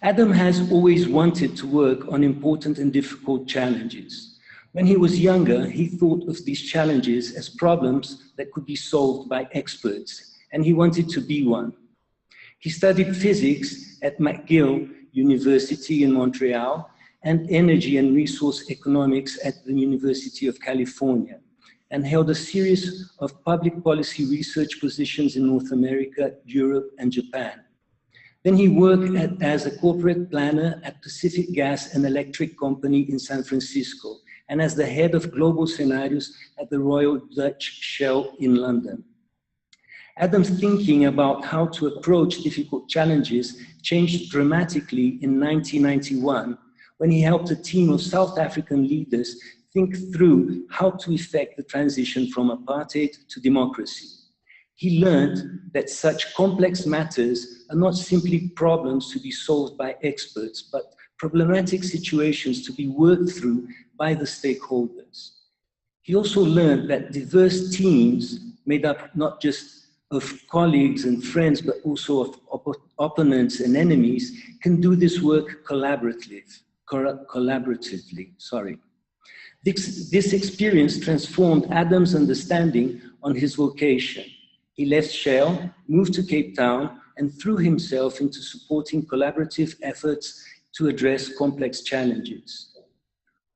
Adam has always wanted to work on important and difficult challenges. When he was younger, he thought of these challenges as problems that could be solved by experts, and he wanted to be one. He studied physics at McGill University in Montreal and energy and resource economics at the University of California, and held a series of public policy research positions in North America, Europe, and Japan. Then he worked as a corporate planner at Pacific Gas and Electric Company in San Francisco, and as the head of global scenarios at the Royal Dutch Shell in London. Adam's thinking about how to approach difficult challenges changed dramatically in 1991 when he helped a team of South African leaders think through how to effect the transition from apartheid to democracy. He learned that such complex matters are not simply problems to be solved by experts, but problematic situations to be worked through by the stakeholders. He also learned that diverse teams made up not just of colleagues and friends, but also of opponents and enemies, can do this work collaboratively. This experience transformed Adam's understanding on his vocation. He left Shell, moved to Cape Town, and threw himself into supporting collaborative efforts to address complex challenges.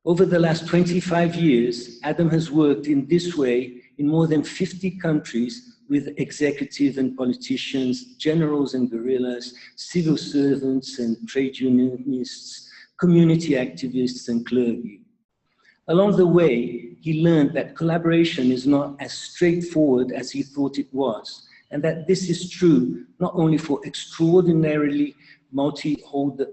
Over the last 25 years, Adam has worked in this way in more than 50 countries with executive and politicians, generals and guerrillas, civil servants and trade unionists, community activists and clergy. Along the way, he learned that collaboration is not as straightforward as he thought it was, and that this is true not only for extraordinarily multi-stakeholder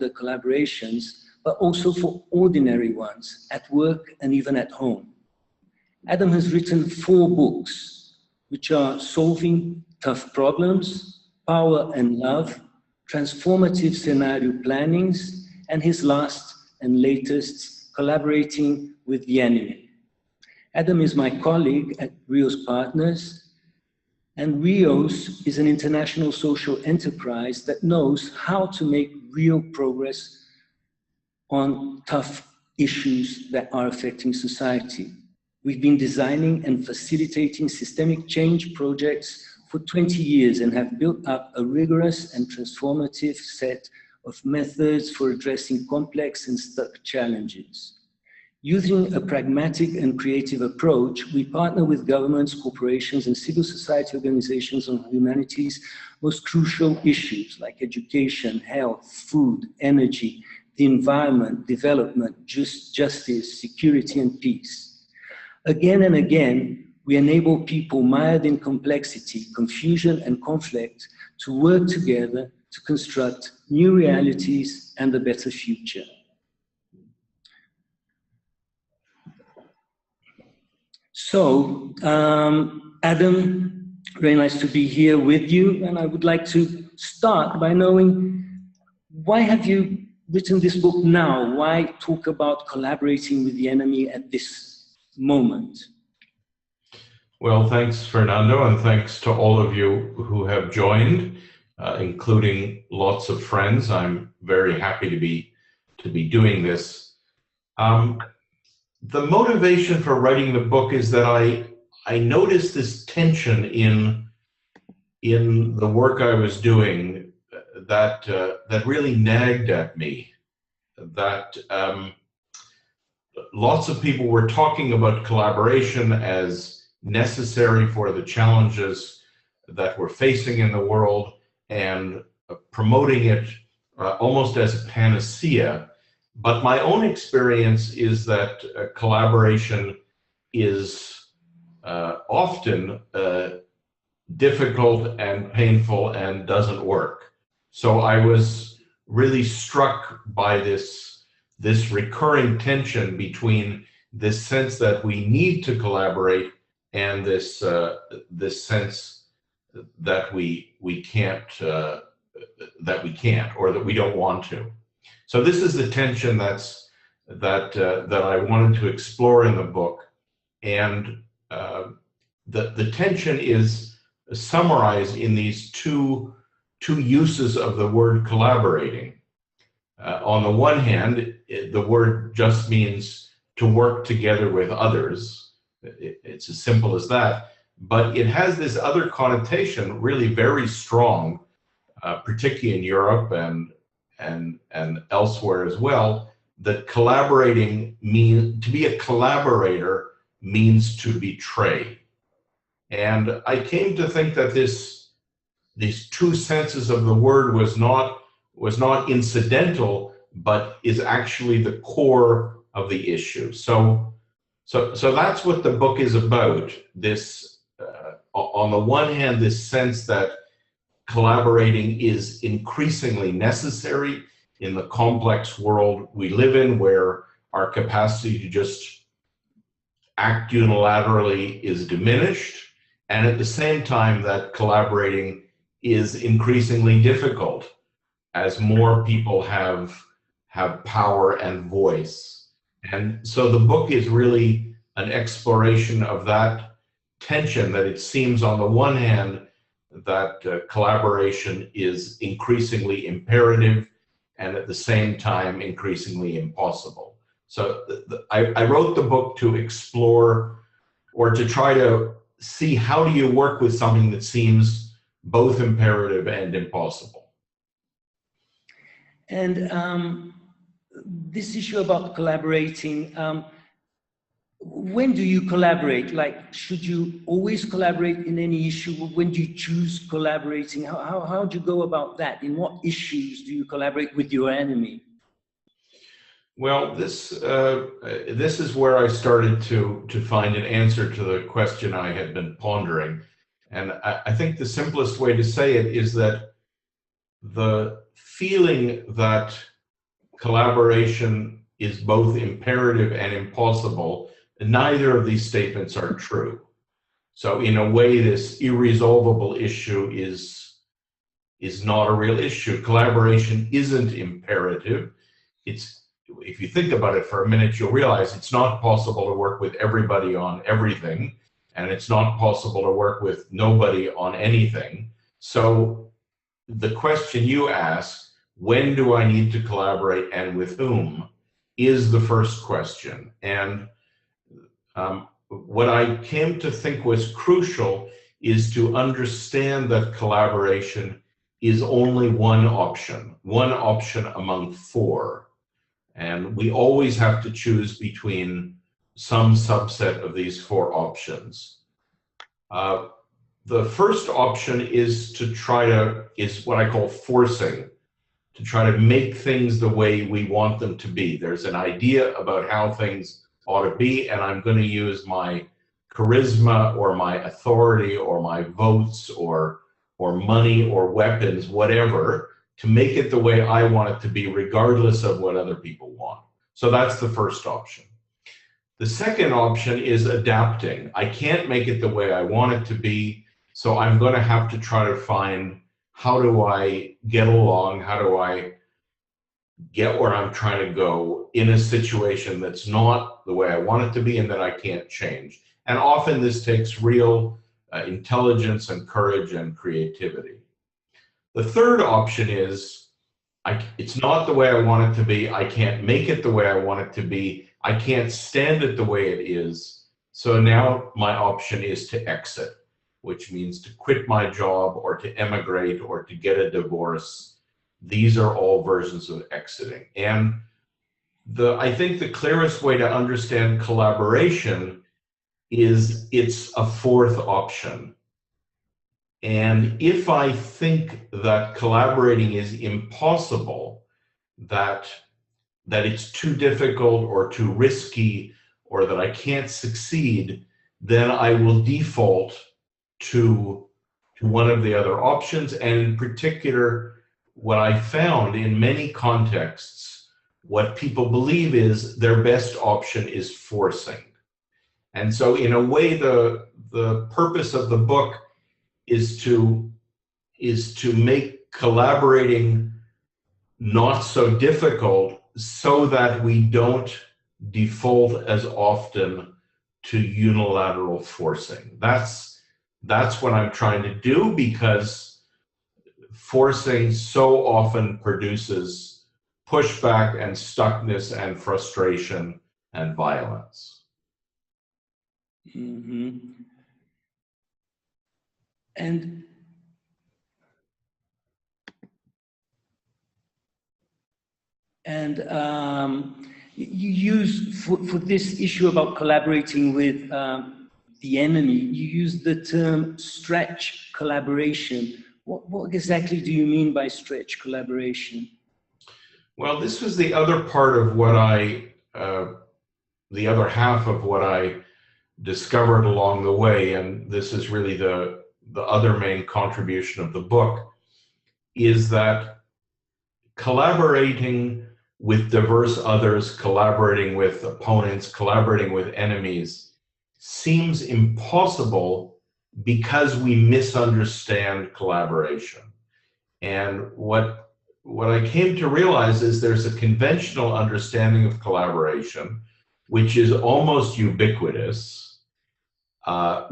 collaborations, but also for ordinary ones at work and even at home. Adam has written 4 books, which are Solving Tough Problems, Power and Love, Transformative Scenario Plannings, and his last and latest, Collaborating with the Enemy. Adam is my colleague at Rios Partners, and Rios is an international social enterprise that knows how to make real progress on tough issues that are affecting society. We've been designing and facilitating systemic change projects for 20 years and have built up a rigorous and transformative set of methods for addressing complex and stuck challenges. Using a pragmatic and creative approach, we partner with governments, corporations, and civil society organizations on humanity's most crucial issues like education, health, food, energy, the environment, development, justice, security, and peace. Again and again, we enable people mired in complexity, confusion, and conflict to work together to construct new realities and a better future. So, Adam, very nice to be here with you, and I would like to start by knowing, why have you written this book now? Why talk about collaborating with the enemy at this moment? Well, thanks, Fernando, and thanks to all of you who have joined, including lots of friends. I'm very happy to be doing this. The motivation for writing the book is that I noticed this tension in the work I was doing that really nagged at me. That lots of people were talking about collaboration as necessary for the challenges that we're facing in the world and promoting it almost as a panacea. But my own experience is that collaboration is often difficult and painful and doesn't work. So I was really struck by this recurring tension between this sense that we need to collaborate and this sense that we can't or that we don't want to. So this is the tension that I wanted to explore in the book, and the tension is summarized in these two two uses of the word collaborating. On the one hand, the word just means to work together with others. It's as simple as that. But it has this other connotation, really very strong, particularly in Europe and elsewhere as well, that collaborating means, to be a collaborator means to betray. And I came to think that these two senses of the word was not incidental, but is actually the core of the issue. So that's what the book is about. This, on the one hand, this sense that collaborating is increasingly necessary in the complex world we live in, where our capacity to just act unilaterally is diminished, and at the same time that collaborating is increasingly difficult as more people have power and voice. And so the book is really an exploration of that tension, that it seems on the one hand that collaboration is increasingly imperative and at the same time increasingly impossible. So I wrote the book to explore, or to try to see, how do you work with something that seems both imperative and impossible. And this issue about collaborating, when do you collaborate? Like, should you always collaborate in any issue? When do you choose collaborating? How do you go about that? In what issues do you collaborate with your enemy? Well, this is where I started to find an answer to the question I had been pondering. And I think the simplest way to say it is that the feeling that collaboration is both imperative and impossible, neither of these statements are true. So in a way, this irresolvable issue is not a real issue. Collaboration isn't imperative. If you think about it for a minute, you'll realize it's not possible to work with everybody on everything, and it's not possible to work with nobody on anything. So the question you ask, when do I need to collaborate and with whom, is the first question. And what I came to think was crucial is to understand that collaboration is only one option among four. And we always have to choose between some subset of these four options. The first option is what I call forcing, to try to make things the way we want them to be. There's an idea about how things ought to be, and I'm going to use my charisma or my authority or my votes or money or weapons, whatever, to make it the way I want it to be, regardless of what other people want. So that's the first option. The second option is adapting. I can't make it the way I want it to be, so I'm going to have to try to find, how do I get along? How do I get where I'm trying to go in a situation that's not the way I want it to be and that I can't change? And often this takes real intelligence and courage and creativity. The third option is, it's not the way I want it to be. I can't make it the way I want it to be. I can't stand it the way it is. So now my option is to exit, which means to quit my job or to emigrate or to get a divorce. These are all versions of exiting. And I think the clearest way to understand collaboration is it's a fourth option. And if I think that collaborating is impossible, that it's too difficult or too risky, or that I can't succeed, then I will default to one of the other options. And in particular, what I found in many contexts, what people believe is their best option is forcing. And so in a way, the purpose of the book is to make collaborating not so difficult, so that we don't default as often to unilateral forcing. That's what I'm trying to do, because forcing so often produces pushback and stuckness and frustration and violence. Mm-hmm. And you use, for this issue about collaborating with the enemy, you use the term stretch collaboration. What exactly do you mean by stretch collaboration? Well, this was the other part of what the other half of what I discovered along the way, and this is really the other main contribution of the book, is that collaborating with diverse others, collaborating with opponents, collaborating with enemies seems impossible because we misunderstand collaboration. And what I came to realize is there's a conventional understanding of collaboration, which is almost ubiquitous,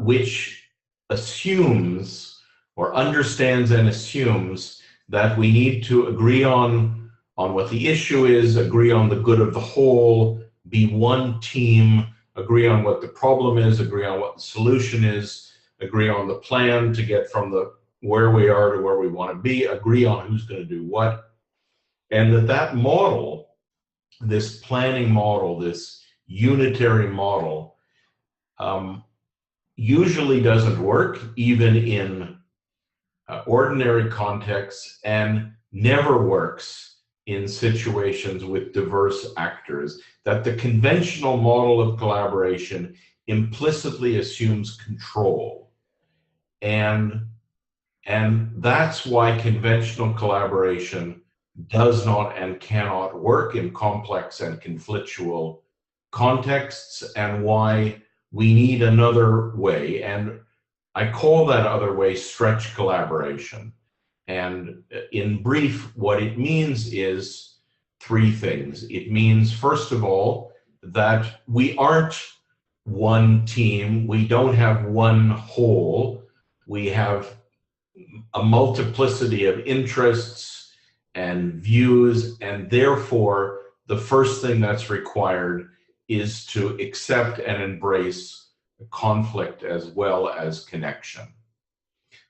which assumes or understands and assumes that we need to agree on what the issue is, agree on the good of the whole, be one team, agree on what the problem is, agree on what the solution is, agree on the plan to get from where we are to where we want to be, agree on who's going to do what. And that model, this planning model, this unitary model, usually doesn't work even in ordinary contexts, and never works in situations with diverse actors. That the conventional model of collaboration implicitly assumes control. And that's why conventional collaboration does not and cannot work in complex and conflictual contexts, and why we need another way. And I call that other way stretch collaboration. And in brief, what it means is three things. It means, first of all, that we aren't one team. We don't have one whole. We have a multiplicity of interests and views, and therefore the first thing that's required is to accept and embrace conflict as well as connection.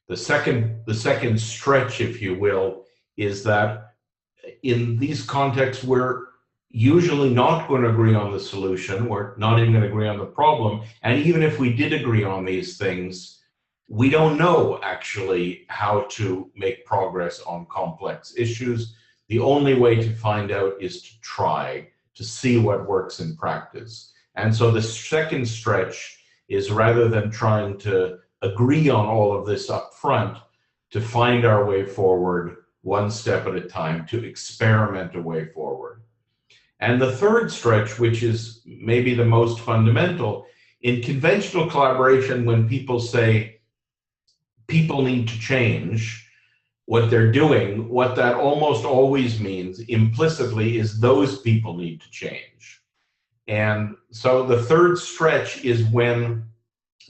The second stretch, if you will, is that in these contexts we're usually not going to agree on the solution, we're not even going to agree on the problem, and even if we did agree on these things, we don't know actually how to make progress on complex issues. The only way to find out is to try to see what works in practice. And so the second stretch is, rather than trying to agree on all of this up front, to find our way forward one step at a time, to experiment a way forward. And the third stretch, which is maybe the most fundamental, in conventional collaboration, when people say people need to change what they're doing, what that almost always means implicitly is those people need to change. And so the third stretch is when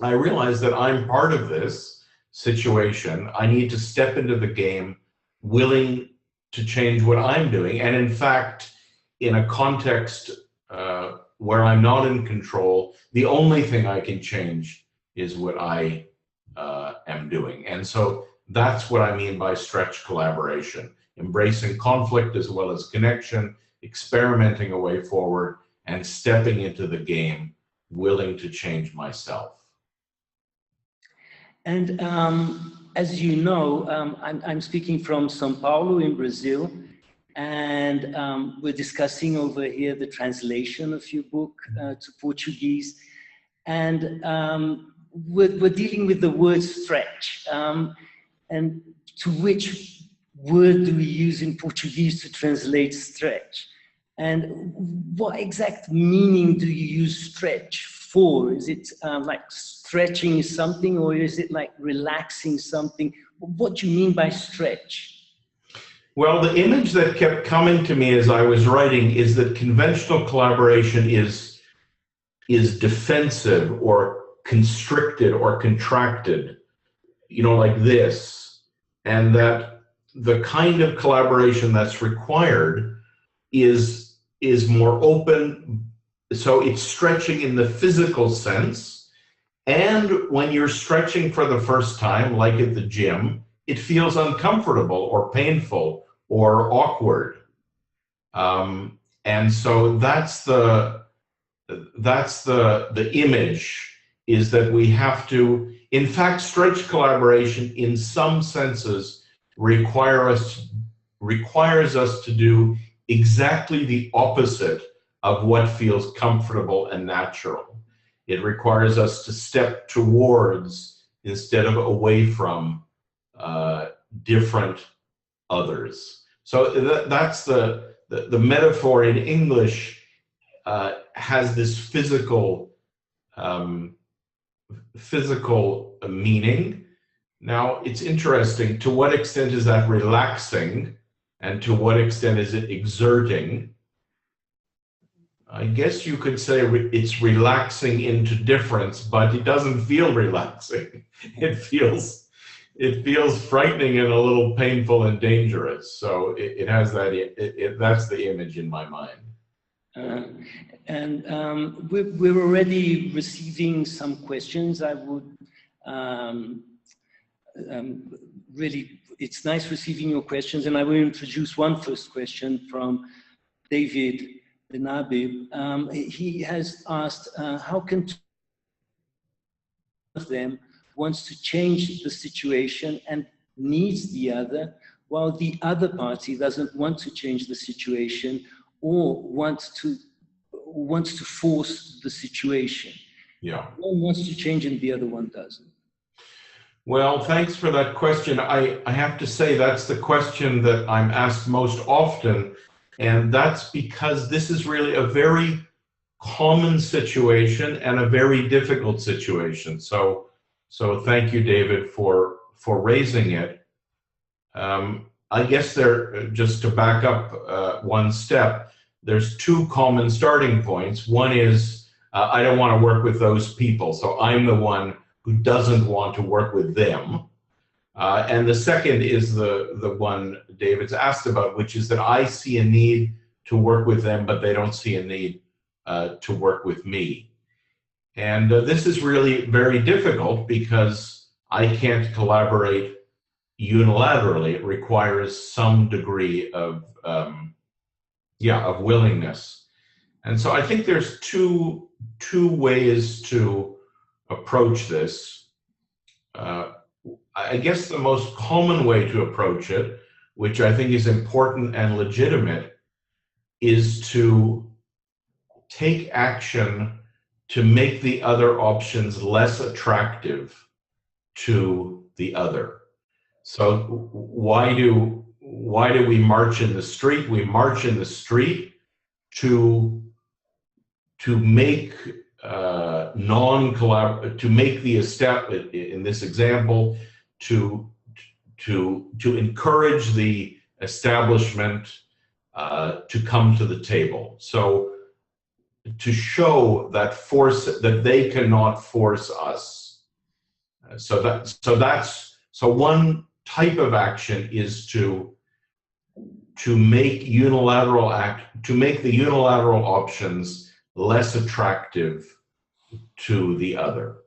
I realize that I'm part of this situation. I need to step into the game willing to change what I'm doing. And in fact, in a context where I'm not in control, the only thing I can change is what I am doing. And so that's what I mean by stretch collaboration, embracing conflict as well as connection, experimenting a way forward, and stepping into the game willing to change myself. And as you know, I'm speaking from São Paulo in Brazil, and we're discussing over here the translation of your book to Portuguese, and we're dealing with the word stretch, and to which word do we use in Portuguese to translate stretch? And what exact meaning do you use stretch for? Is it like stretching something, or is it like relaxing something? What do you mean by stretch? Well, the image that kept coming to me as I was writing is that conventional collaboration is defensive or constricted or contracted, you know, like this, and that the kind of collaboration that's required is more open. So it's stretching in the physical sense. And when you're stretching for the first time, like at the gym, it feels uncomfortable or painful or awkward. And so that's the image, is that we have to, in fact, stretch collaboration in some senses requires us to do exactly the opposite of what feels comfortable and natural. It requires us to step towards instead of away from different others. So that's the metaphor in English has this physical meaning. Now, it's interesting, to what extent is that relaxing and to what extent is it exerting? I guess you could say it's relaxing into difference, but it doesn't feel relaxing. It feels frightening and a little painful and dangerous. So it has that, that's the image in my mind. We're already receiving some questions. I would really, it's nice receiving your questions, and I will introduce one first question from David Benabib. He has asked, how can two of them wants to change the situation and needs the other, while the other party doesn't want to change the situation or wants to force the situation? Yeah. One wants to change and the other one doesn't. Well, thanks for that question. I have to say that's the question that I'm asked most often, and that's because this is really a very common situation and a very difficult situation. So thank you, David, for raising it. I guess just to back up one step, there's two common starting points. One is I don't want to work with those people, so I'm the one who doesn't want to work with them. And the second is the one David's asked about, which is that I see a need to work with them, but they don't see a need to work with me. And this is really very difficult because I can't collaborate unilaterally. It requires some degree of willingness. And so I think there's two ways to approach this. I guess the most common way to approach it, which I think is important and legitimate, is to take action to make the other options less attractive to the other. So why do we march in the street? We march in the street to make to make the establishment, in this example, to encourage the establishment to come to the table. So to show that they cannot force us. So one type of action is to make the unilateral options less attractive to the other.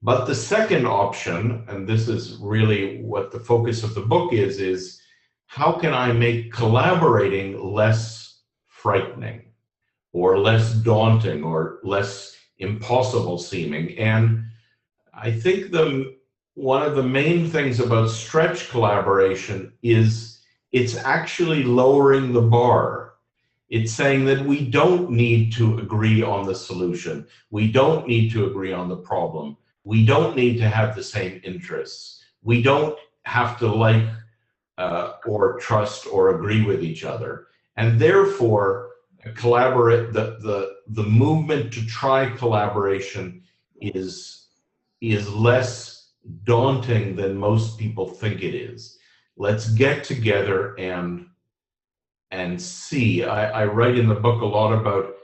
But the second option, and this is really what the focus of the book is how can I make collaborating less frightening or less daunting or less impossible seeming? And I think one of the main things about stretch collaboration is it's actually lowering the bar. It's saying that we don't need to agree on the solution. We don't need to agree on the problem. We don't need to have the same interests. We don't have to like or trust or agree with each other. And therefore, the movement to try collaboration is less daunting than most people think it is. Let's get together and see. I write in the book a lot about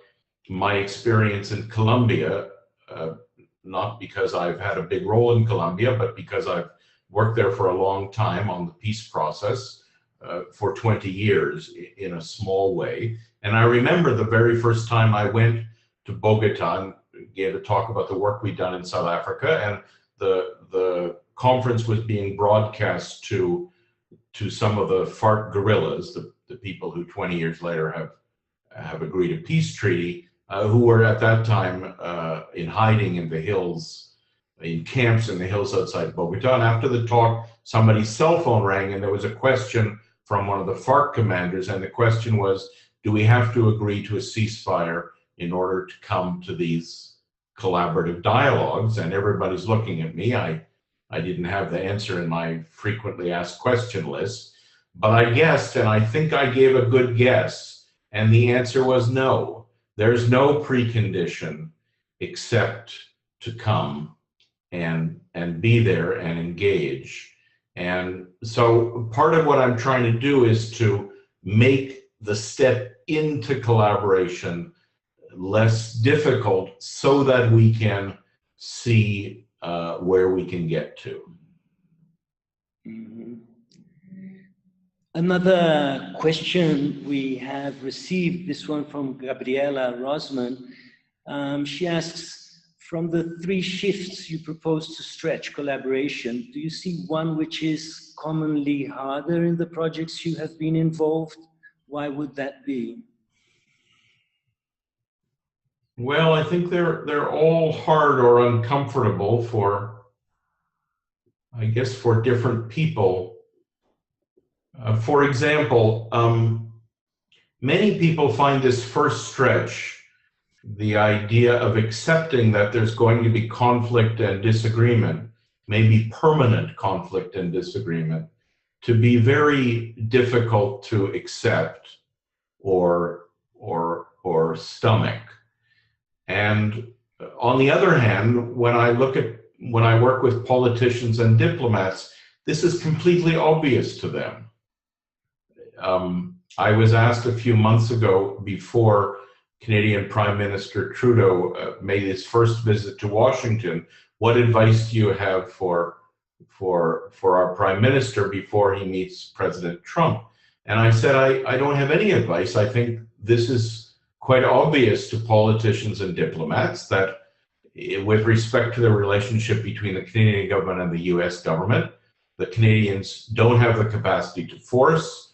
my experience in Colombia, not because I've had a big role in Colombia, but because I've worked there for a long time on the peace process. for 20 years in a small way. And I remember the very first time I went to Bogota and gave a talk about the work we'd done in South Africa, and the conference was being broadcast to some of the FARC guerrillas, the people who 20 years later have agreed a peace treaty, who were at that time in hiding in the hills, in camps in the hills outside Bogota. And after the talk, somebody's cell phone rang, and there was a question from one of the FARC commanders, and the question was, do we have to agree to a ceasefire in order to come to these collaborative dialogues? And everybody's looking at me. I didn't have the answer in my frequently asked question list, but I guessed, and I think I gave a good guess, and the answer was no. There's no precondition except to come and be there and engage. And so part of what I'm trying to do is to make the step into collaboration less difficult so that we can see where we can get to. Mm-hmm. Another question we have received, this one from Gabriela Rosman. She asks, from the 3 shifts you propose to stretch collaboration, do you see one which is commonly harder in the projects you have been involved? Why would that be? Well, I think they're all hard or uncomfortable for, I guess, for different people. For example, many people find this first stretch, the idea of accepting that there's going to be conflict and disagreement, maybe permanent conflict and disagreement, to be very difficult to accept or stomach. And on the other hand, when I work with politicians and diplomats, this is completely obvious to them. I was asked a few months ago, before Canadian Prime Minister Trudeau made his first visit to Washington, what advice do you have for our Prime Minister before he meets President Trump? And I said, I don't have any advice. I think this is quite obvious to politicians and diplomats that with respect to the relationship between the Canadian government and the US government, the Canadians don't have the capacity to force.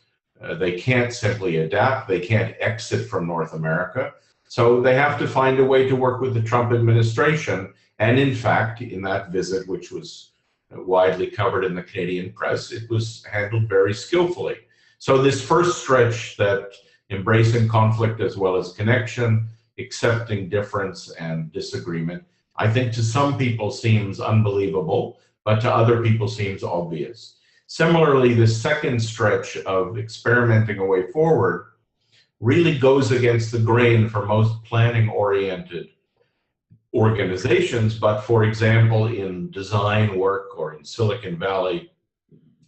They can't simply adapt. They can't exit from North America. So they have to find a way to work with the Trump administration. And in fact, in that visit, which was widely covered in the Canadian press, it was handled very skillfully. So this first stretch, that embracing conflict as well as connection, accepting difference and disagreement, I think to some people seems unbelievable, but to other people seems obvious. Similarly, the second stretch of experimenting a way forward really goes against the grain for most planning-oriented organizations. But for example, in design work or in Silicon Valley,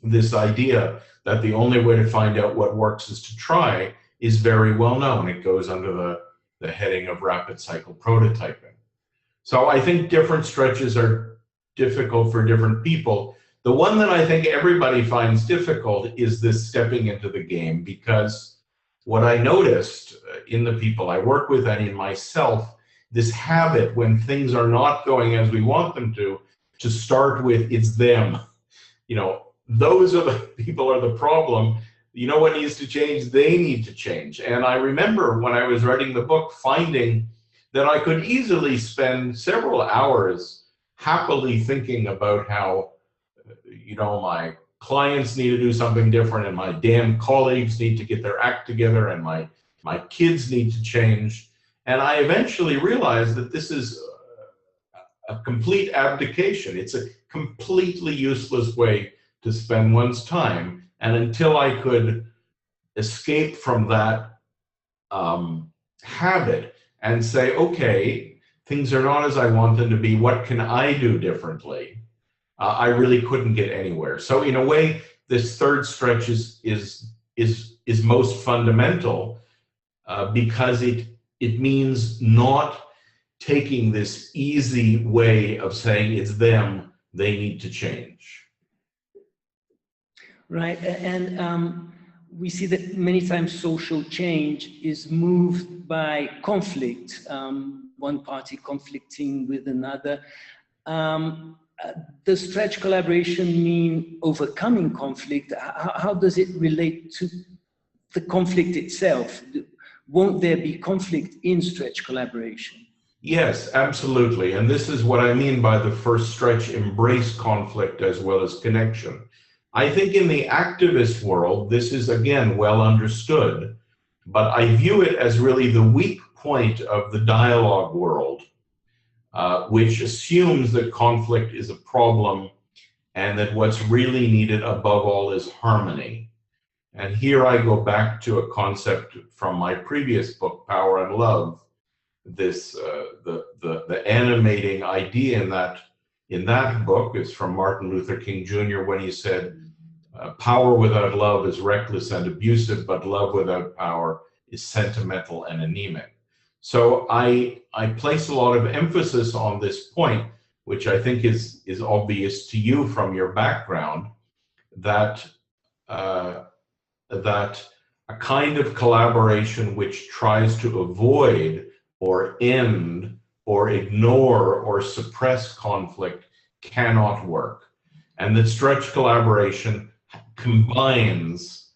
this idea that the only way to find out what works is to try is very well known. It goes under the heading of rapid cycle prototyping. So I think different stretches are difficult for different people. The one that I think everybody finds difficult is this stepping into the game, because what I noticed in the people I work with and in myself, this habit when things are not going as we want them to start with, it's them. You know, those are the people are the problem. You know what needs to change? They need to change. And I remember when I was writing the book, finding that I could easily spend several hours happily thinking about how, you know, my clients need to do something different, and my damn colleagues need to get their act together, and my kids need to change. And I eventually realized that this is a complete abdication. It's a completely useless way to spend one's time. And until I could escape from that habit and say, okay, things are not as I want them to be, what can I do differently? I really couldn't get anywhere. So in a way, this third stretch is most fundamental because it means not taking this easy way of saying it's them, they need to change. Right, and we see that many times social change is moved by conflict, one party conflicting with another. Does stretch collaboration mean overcoming conflict? How does it relate to the conflict itself? Won't there be conflict in stretch collaboration? Yes, absolutely. And this is what I mean by the first stretch: embrace conflict as well as connection. I think in the activist world, this is again well understood, but I view it as really the weak point of the dialogue world, which assumes that conflict is a problem and that what's really needed above all is harmony. And here I go back to a concept from my previous book, Power and Love. This the animating idea in that book is from Martin Luther King Jr. when he said, "Power without love is reckless and abusive, but love without power is sentimental and anemic." So I place a lot of emphasis on this point, which I think is obvious to you from your background, that that a kind of collaboration which tries to avoid or end or ignore or suppress conflict cannot work, and that stretch collaboration combines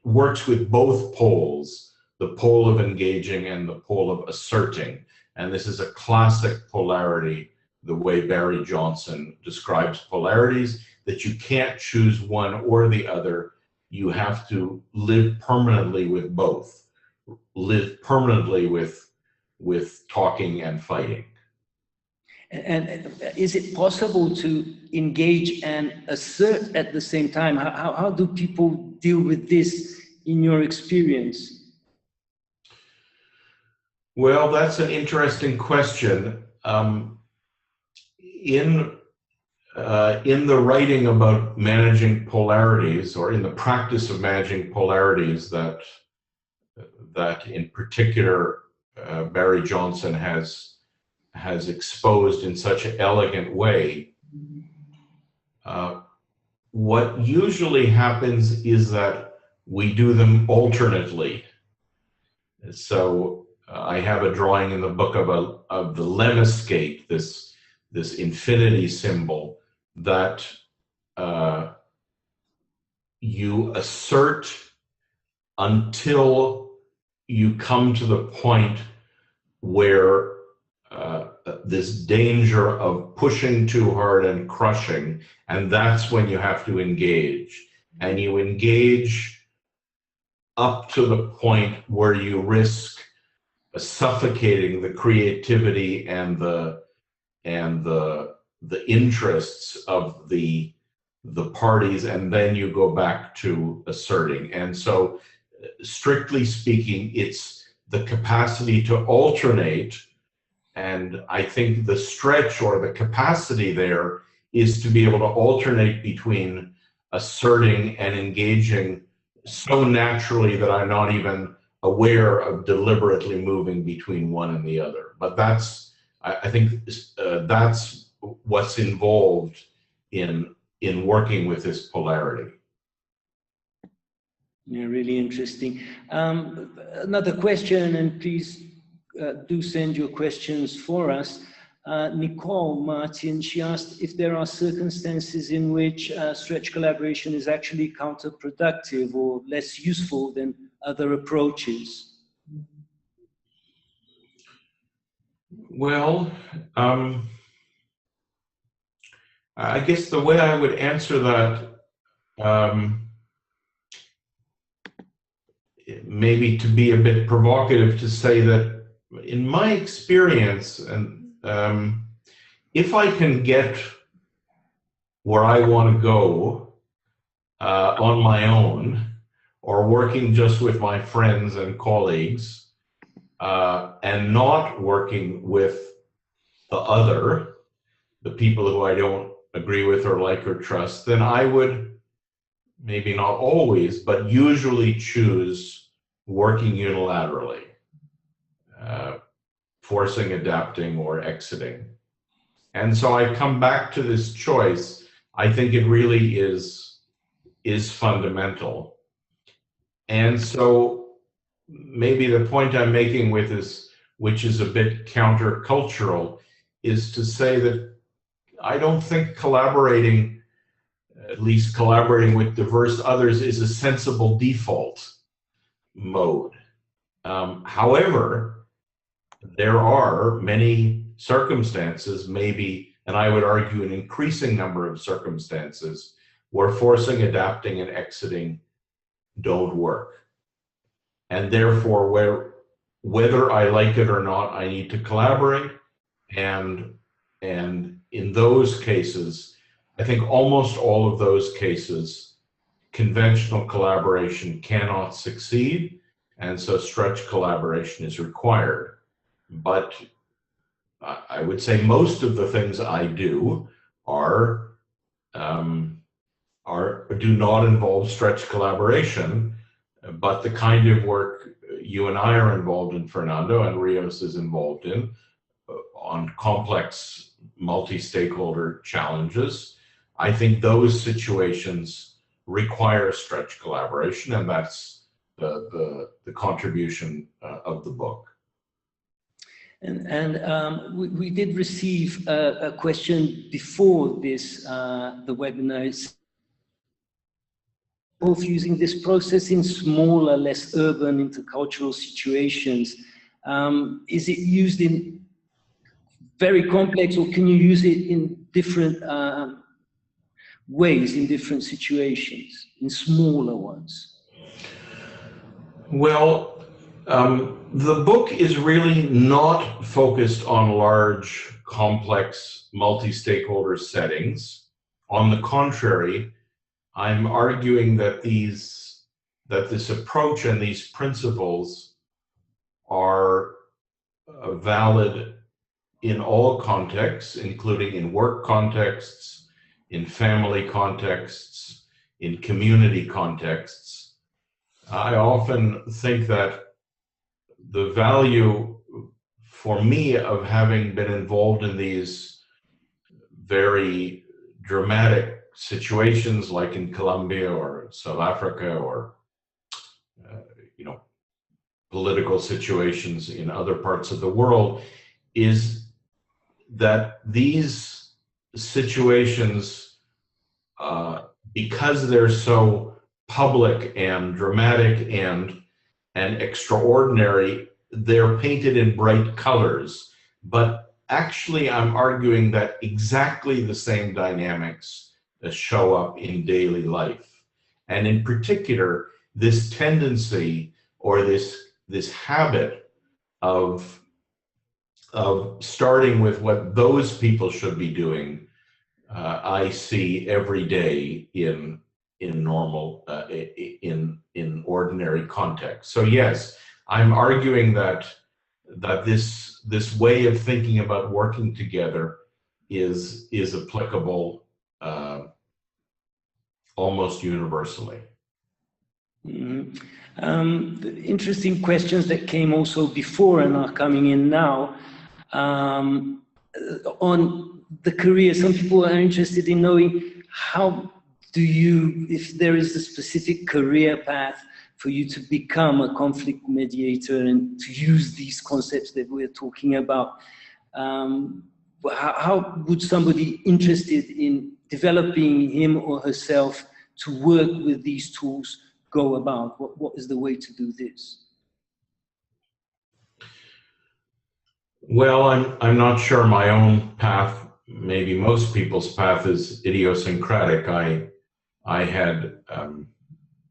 works with both poles, the pole of engaging and the pole of asserting. And this is a classic polarity, the way Barry Johnson describes polarities, that you can't choose one or the other. You have to live permanently with both, live permanently with talking and fighting. And is it possible to engage and assert at the same time? How do people deal with this in your experience? Well, that's an interesting question. In the writing about managing polarities, or in the practice of managing polarities that in particular Barry Johnson has exposed in such an elegant way, what usually happens is that we do them alternately. So I have a drawing in the book of the lemniscate, this infinity symbol that you assert until you come to the point where this danger of pushing too hard and crushing, and that's when you have to engage. And you engage up to the point where you risk suffocating the creativity and the interests of the parties, and then you go back to asserting. And so, strictly speaking, it's the capacity to alternate. And I think the stretch or the capacity there is to be able to alternate between asserting and engaging so naturally that I'm not even aware of deliberately moving between one and the other. But I think that's what's involved in working with this polarity. Yeah, really interesting. Another question, and please do send your questions for us. Nicole Martin, she asked if there are circumstances in which stretch collaboration is actually counterproductive or less useful than other approaches. Well, I guess the way I would answer that, maybe to be a bit provocative, to say that in my experience, and if I can get where I want to go on my own, or working just with my friends and colleagues, and not working with the other, the people who I don't agree with or like or trust, then I would, maybe not always, but usually choose working unilaterally, forcing, adapting, or exiting. And so I come back to this choice. I think it really is is fundamental. And so maybe the point I'm making with this, which is a bit countercultural, is to say that I don't think collaborating, at least collaborating with diverse others, is a sensible default mode. However, there are many circumstances, maybe, and I would argue an increasing number of circumstances, where forcing, adapting, and exiting don't work. And therefore, whether I like it or not, I need to collaborate. And in those cases, I think almost all of those cases, conventional collaboration cannot succeed. And so stretch collaboration is required. But I would say most of the things I do do not involve stretch collaboration, but the kind of work you and I are involved in, Fernando, and Rios is involved in, on complex multi-stakeholder challenges, I think those situations require stretch collaboration, and that's the contribution of the book. And we did receive a question before this, the webinar, both using this process in smaller, less urban, intercultural situations. Is it used in very complex, or can you use it in different ways, in different situations, in smaller ones? Well, the book is really not focused on large, complex, multi-stakeholder settings. On the contrary, I'm arguing that this approach and these principles are valid in all contexts, including in work contexts, in family contexts, in community contexts. I often think that the value for me of having been involved in these very dramatic situations like in Colombia or South Africa, or political situations in other parts of the world, is that these situations, because they're so public and dramatic and extraordinary, they're painted in bright colors. But actually, I'm arguing that exactly the same dynamics show up in daily life. And in particular, this tendency, or this habit of starting with what those people should be doing, I see every day in normal, in ordinary context. So yes, I'm arguing that this way of thinking about working together is applicable almost universally. Mm-hmm. The interesting questions that came also before and are coming in now on the career. Some people are interested in knowing how do you, if there is a specific career path for you to become a conflict mediator and to use these concepts that we're talking about. How would somebody interested in developing him or herself to work with these tools go about? What is the way to do this? Well, I'm not sure my own path, maybe most people's path, is idiosyncratic. I have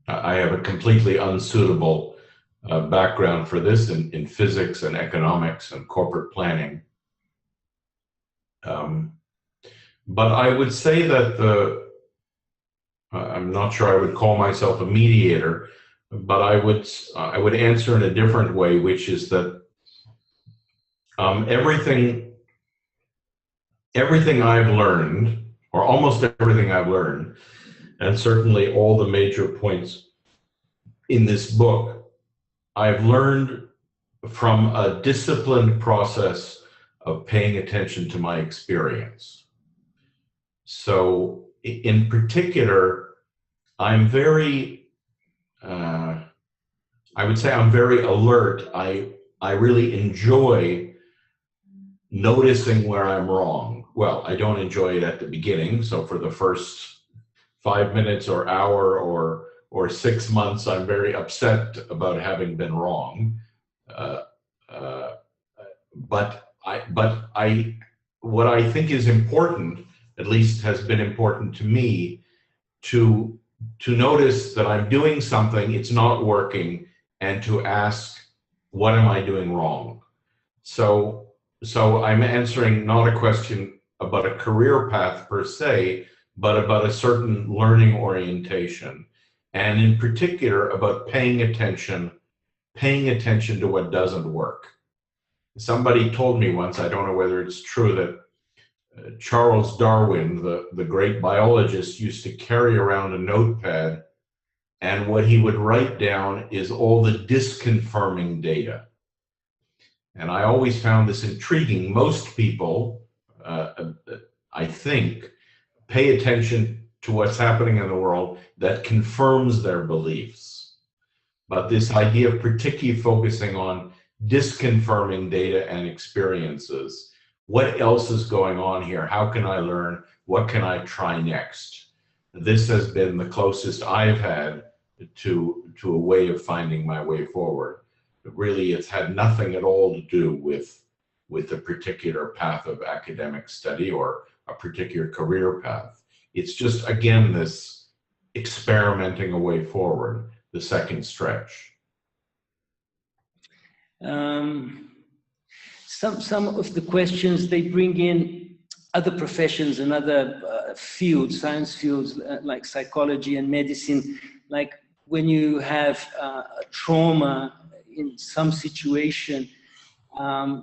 a completely unsuitable background for this in physics and economics and corporate planning. But I would say that I'm not sure I would call myself a mediator, but I would answer in a different way, which is that everything I've learned, or almost everything I've learned, and certainly all the major points in this book, I've learned from a disciplined process of paying attention to my experience. So in particular, I'm very, I would say I'm very alert. I really enjoy noticing where I'm wrong. Well, I don't enjoy it at the beginning. So for the first 5 minutes or hour or 6 months, I'm very upset about having been wrong. But what I think is important, at least has been important to me, to notice that I'm doing something, it's not working, and to ask, what am I doing wrong? So I'm answering not a question about a career path per se, but about a certain learning orientation, and in particular about paying attention to what doesn't work. Somebody told me once, I don't know whether it's true, that Charles Darwin, the great biologist, used to carry around a notepad, and what he would write down is all the disconfirming data. And I always found this intriguing. Most people, I think, pay attention to what's happening in the world that confirms their beliefs. But this idea of particularly focusing on disconfirming data and experiences, what else is going on here? How can I learn? What can I try next? This has been the closest I've had to a way of finding my way forward. But really, it's had nothing at all to do with a particular path of academic study or a particular career path. It's just, again, this experimenting a way forward, the second stretch. Some of the questions, they bring in other professions and other fields, science fields like psychology and medicine. Like when you have trauma in some situation, how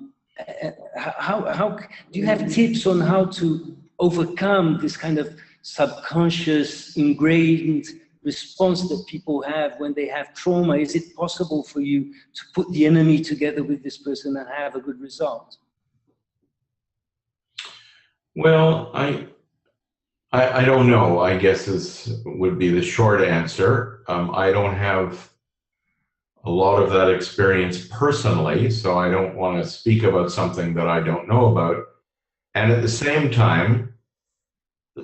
do you have tips on how to overcome this kind of subconscious ingrained response that people have when they have trauma? Is it possible for you to put the enemy together with this person and have a good result? Well, I don't know, I guess would be the short answer. I don't have a lot of that experience personally, so I don't want to speak about something that I don't know about. And at the same time,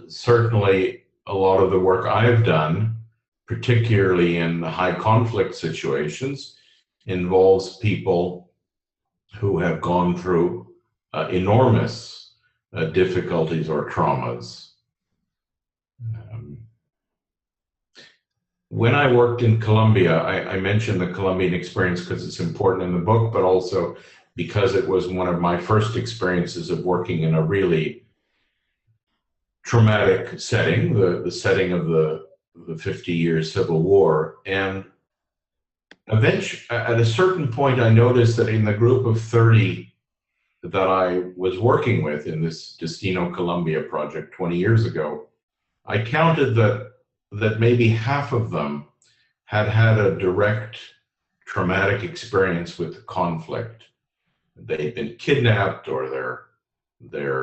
certainly a lot of the work I've done, particularly in high conflict situations, involves people who have gone through enormous difficulties or traumas. When I worked in Colombia, I mentioned the Colombian experience because it's important in the book, but also because it was one of my first experiences of working in a really traumatic setting, the setting of the 50-year Civil War. And eventually, at a certain point, I noticed that in the group of 30 that I was working with in this Destino Colombia project 20 years ago, I counted that maybe half of them had had a direct traumatic experience with conflict. They'd been kidnapped, or their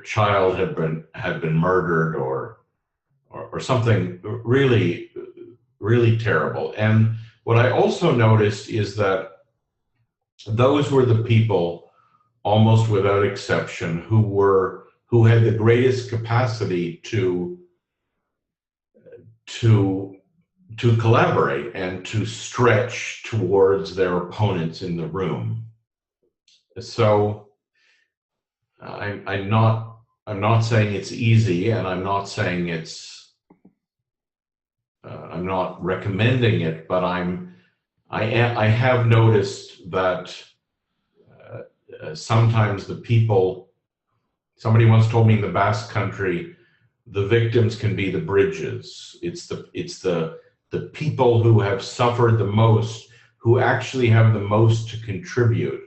child had been murdered, or something really, really terrible. And what I also noticed is that those were the people, almost without exception, who had the greatest capacity to collaborate and to stretch towards their opponents in the room. So I'm not saying it's easy, and I'm not saying I'm not recommending it, but I have noticed that sometimes the people, somebody once told me in the Basque Country, the victims can be the bridges. It's the people who have suffered the most, who actually have the most to contribute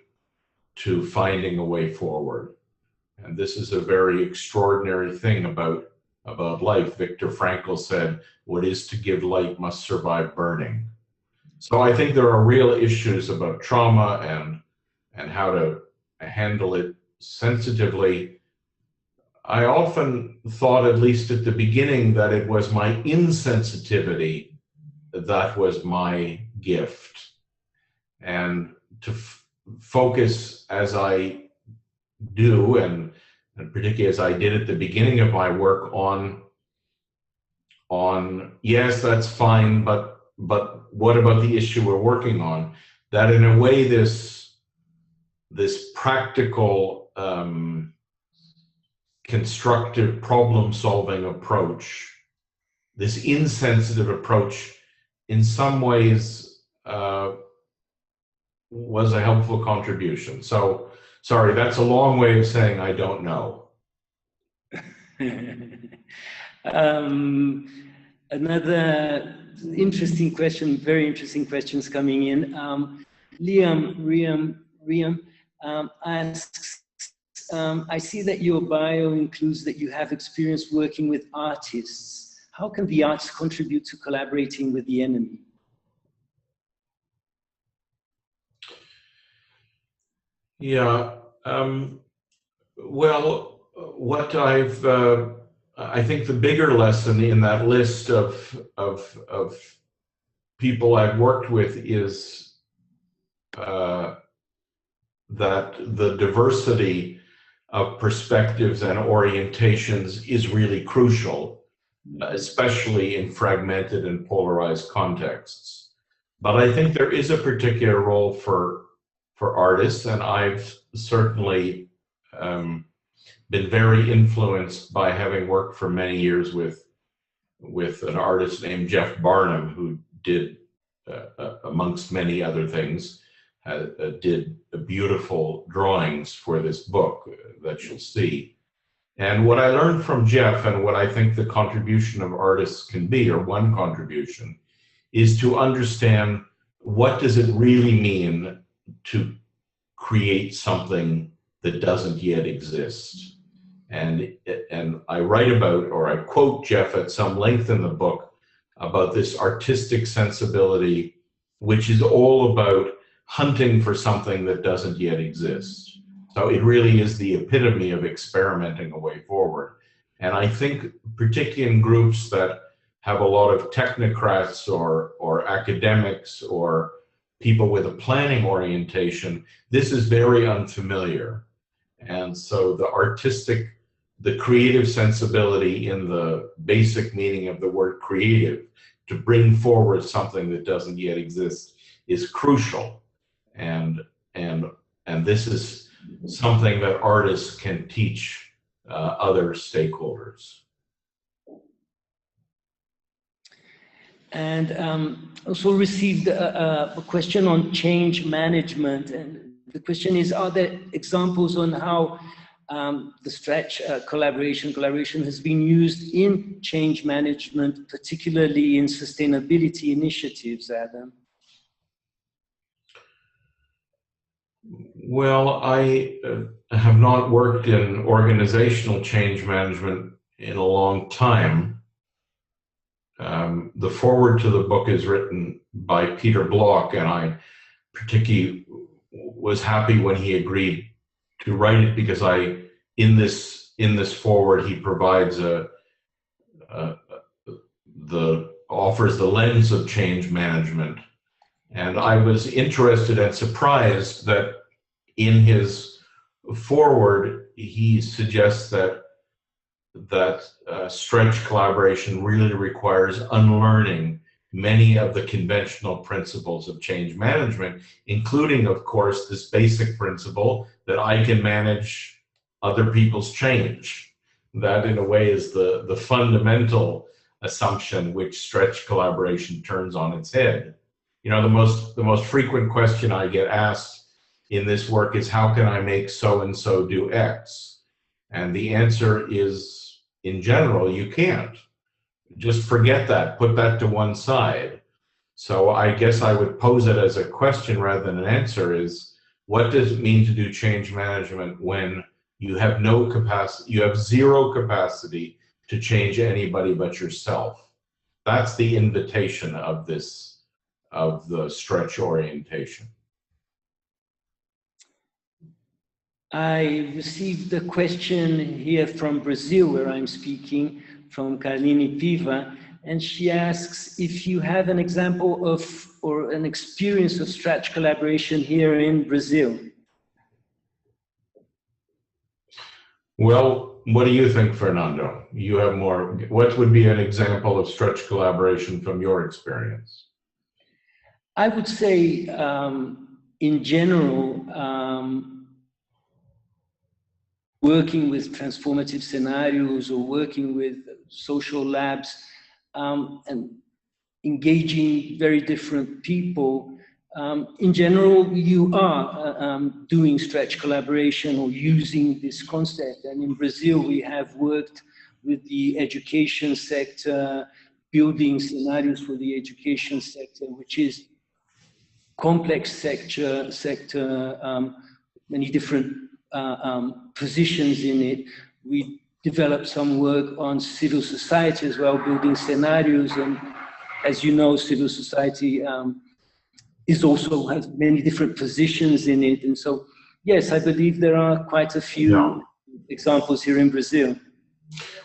to finding a way forward. And this is a very extraordinary thing about life. Viktor Frankl said, "What is to give light must survive burning." So I think there are real issues about trauma and how to handle it sensitively. I often thought, at least at the beginning, that it was my insensitivity that was my gift. And to focus as I do, and particularly as I did at the beginning of my work, on yes, that's fine, but what about the issue we're working on? That in a way, this practical, constructive problem-solving approach, this insensitive approach, in some ways was a helpful contribution. So, sorry, that's a long way of saying I don't know. Another interesting question, very interesting questions coming in. Liam asks, I see that your bio includes that you have experience working with artists. How can the arts contribute to collaborating with the enemy? Yeah, well, what I think the bigger lesson in that list of people I've worked with is that the diversity of perspectives and orientations is really crucial, especially in fragmented and polarized contexts. But I think there is a particular role for artists, and I've certainly been very influenced by having worked for many years with an artist named Jeff Barnum, who did, amongst many other things, did beautiful drawings for this book that you'll see. And what I learned from Jeff, and what I think the contribution of artists can be, or one contribution, is to understand what does it really mean to create something that doesn't yet exist. And I write about, or I quote Jeff at some length in the book, about this artistic sensibility, which is all about hunting for something that doesn't yet exist. So it really is the epitome of experimenting a way forward. And I think particularly in groups that have a lot of technocrats or academics or people with a planning orientation, this is very unfamiliar. And so the creative sensibility, in the basic meaning of the word creative, to bring forward something that doesn't yet exist, is crucial. And this is something that artists can teach other stakeholders. And also received a question on change management. And the question is, are there examples on how the Stretch collaboration has been used in change management, particularly in sustainability initiatives, Adam? Well, I have not worked in organizational change management in a long time. The foreword to the book is written by Peter Block, and I particularly was happy when he agreed to write it, because in this foreword he provides offers the lens of change management. And I was interested and surprised that in his foreword he suggests that Stretch collaboration really requires unlearning many of the conventional principles of change management, including, of course, this basic principle that I can manage other people's change. That, in a way, is the fundamental assumption which Stretch collaboration turns on its head. You know, the most frequent question I get asked in this work is, how can I make so-and-so do X? And the answer is, in general, you can't. Just forget that, put that to one side. So I guess I would pose it as a question rather than an answer, is what does it mean to do change management when you have no capacity, you have zero capacity to change anybody but yourself? That's the invitation of the Stretch orientation. I received a question here from Brazil, where I'm speaking, from Carline Piva, and she asks if you have an example of, or an experience of stretch collaboration here in Brazil. Well, what do you think, Fernando? You have more. What would be an example of stretch collaboration from your experience? I would say, in general, working with transformative scenarios or working with social labs and engaging very different people, in general, you are doing stretch collaboration or using this concept. And in Brazil, we have worked with the education sector, building scenarios for the education sector, which is complex sector, many different positions in it. We developed some work on civil society as well, building scenarios. And as you know, civil society has many different positions in it. And so, yes, I believe there are quite a few examples here in Brazil.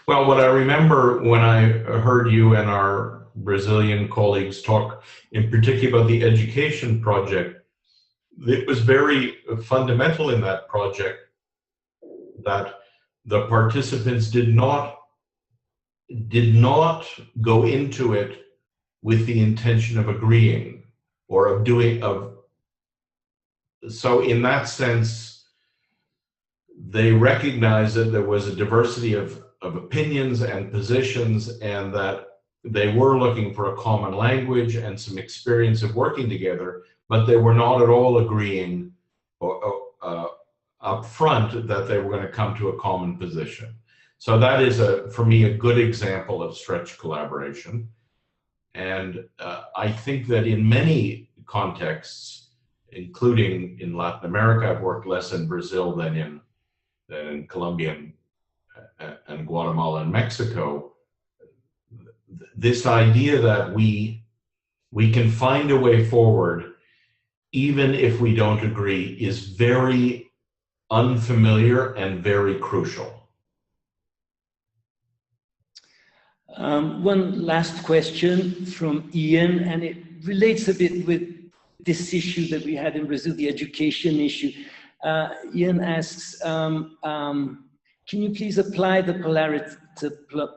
Well, what I remember when I heard you and our Brazilian colleagues talk in particular about the education project, it was very fundamental in that project that the participants did not go into it with the intention of agreeing or of doing. So in that sense, they recognized that there was a diversity of opinions and positions, and that they were looking for a common language and some experience of working together, but they were not at all agreeing up front that they were going to come to a common position. So that is, for me, a good example of stretch collaboration. And I think that in many contexts, including in Latin America, I've worked less in Brazil than in Colombia and Guatemala and Mexico. This idea that we can find a way forward even if we don't agree is very unfamiliar and very crucial. One last question from Ian, and it relates a bit with this issue that we had in Brazil, the education issue. Ian asks, can you please apply the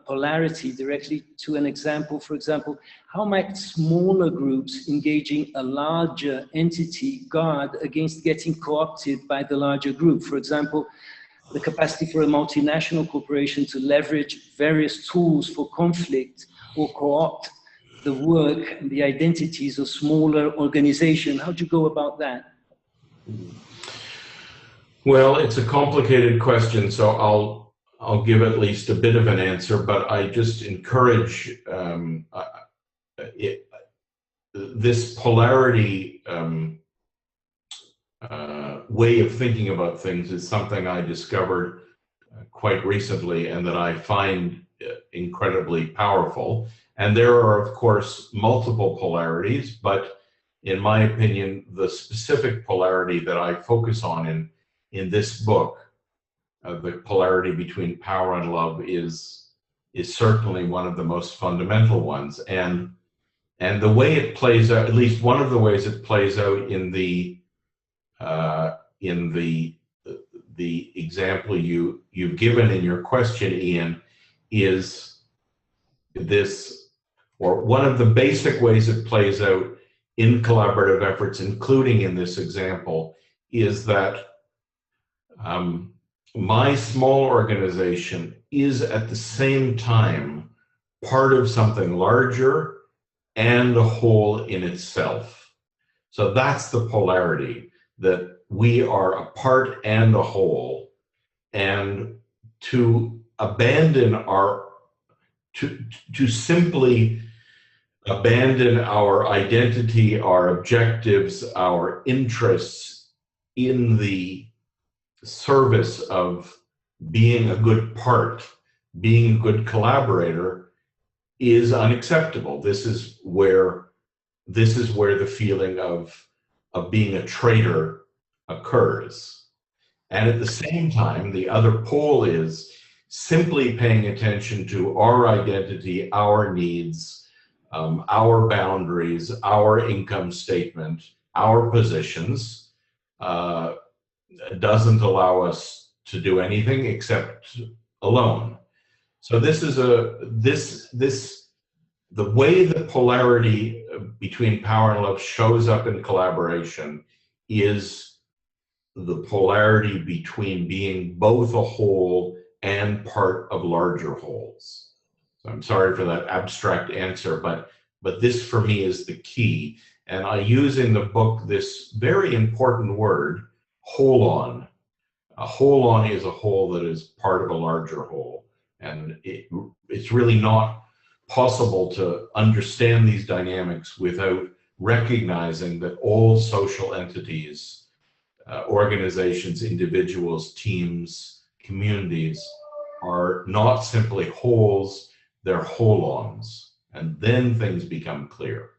polarity directly to an example? For example, how might smaller groups engaging a larger entity guard against getting co-opted by the larger group? For example, the capacity for a multinational corporation to leverage various tools for conflict or co-opt the work and the identities of smaller organizations. How do you go about that? Well, it's a complicated question, so I'll give at least a bit of an answer, but I just encourage this polarity way of thinking about things is something I discovered quite recently and that I find incredibly powerful. And there are, of course, multiple polarities, but in my opinion, the specific polarity that I focus on in this book, the polarity between power and love, is certainly one of the most fundamental ones. And the way it plays out, at least one of the ways it plays out in the example you've given in your question, Ian, is this, or one of the basic ways it plays out in collaborative efforts, including in this example, is that my small organization is at the same time part of something larger and a whole in itself. So that's the polarity, that we are a part and a whole, and to abandon to simply abandon our identity, our objectives, our interests in the service of being a good part, being a good collaborator, is unacceptable. This is where the feeling of being a traitor occurs. And at the same time, the other pole is simply paying attention to our identity, our needs, our boundaries, our income statement, our positions, doesn't allow us to do anything except alone. So this is the way the polarity between power and love shows up in collaboration is the polarity between being both a whole and part of larger wholes. So I'm sorry for that abstract answer, but this for me is the key. And I use in the book this very important word, whole-on. A whole-on is a whole that is part of a larger whole. And it's really not possible to understand these dynamics without recognizing that all social entities, organizations, individuals, teams, communities are not simply wholes, they're whole-ons. And then things become clear.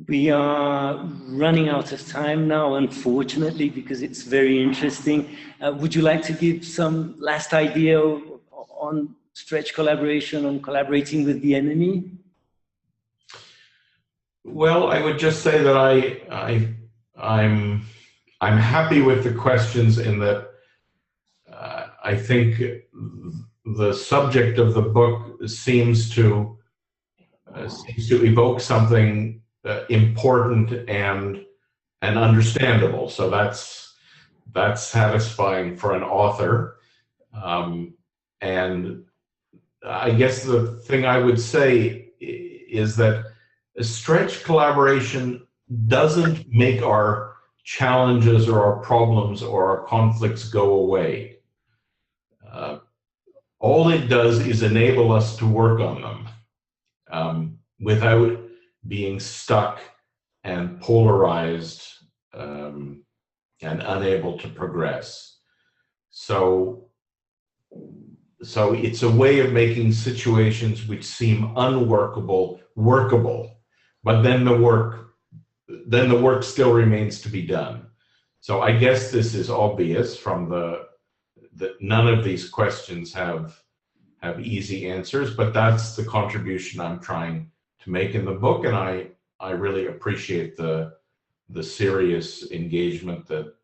We are running out of time now, unfortunately, because it's very interesting. Would you like to give some last idea on stretch collaboration, on collaborating with the enemy? Well, I would just say that I'm happy with the questions in that I think the subject of the book seems to evoke something important and understandable. So that's satisfying for an author. And I guess the thing I would say is that a stretch collaboration doesn't make our challenges or our problems or our conflicts go away. All it does is enable us to work on them without being stuck and polarized and unable to progress. So it's a way of making situations which seem unworkable workable, but then the work still remains to be done. So I guess this is obvious from that none of these questions have easy answers, but that's the contribution I'm trying to make in the book, and I really appreciate the serious engagement that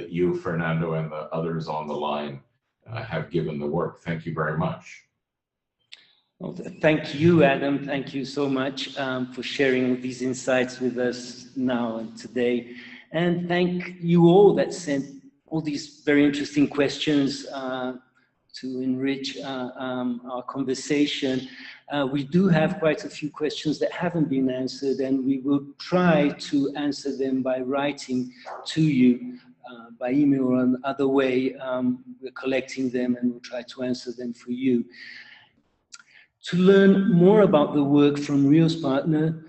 you, Fernando, and the others on the line have given the work. Thank you very much. Well, thank you, Adam. Thank you so much for sharing these insights with us now and today. And thank you all that sent all these very interesting questions to enrich our conversation. We do have quite a few questions that haven't been answered, and we will try to answer them by writing to you by email or another way. We're collecting them and we'll try to answer them for you. To learn more about the work from Rios Partner,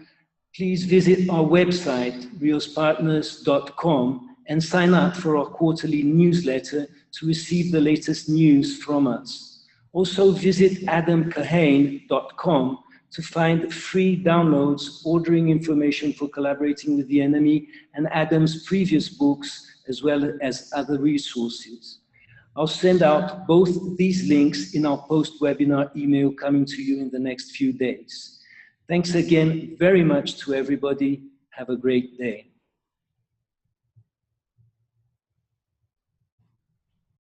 please visit our website, riospartners.com, and sign up for our quarterly newsletter to receive the latest news from us. Also visit adamkahane.com to find free downloads, ordering information for collaborating with the enemy, and Adam's previous books, as well as other resources. I'll send out both these links in our post-webinar email coming to you in the next few days. Thanks again very much to everybody. Have a great day.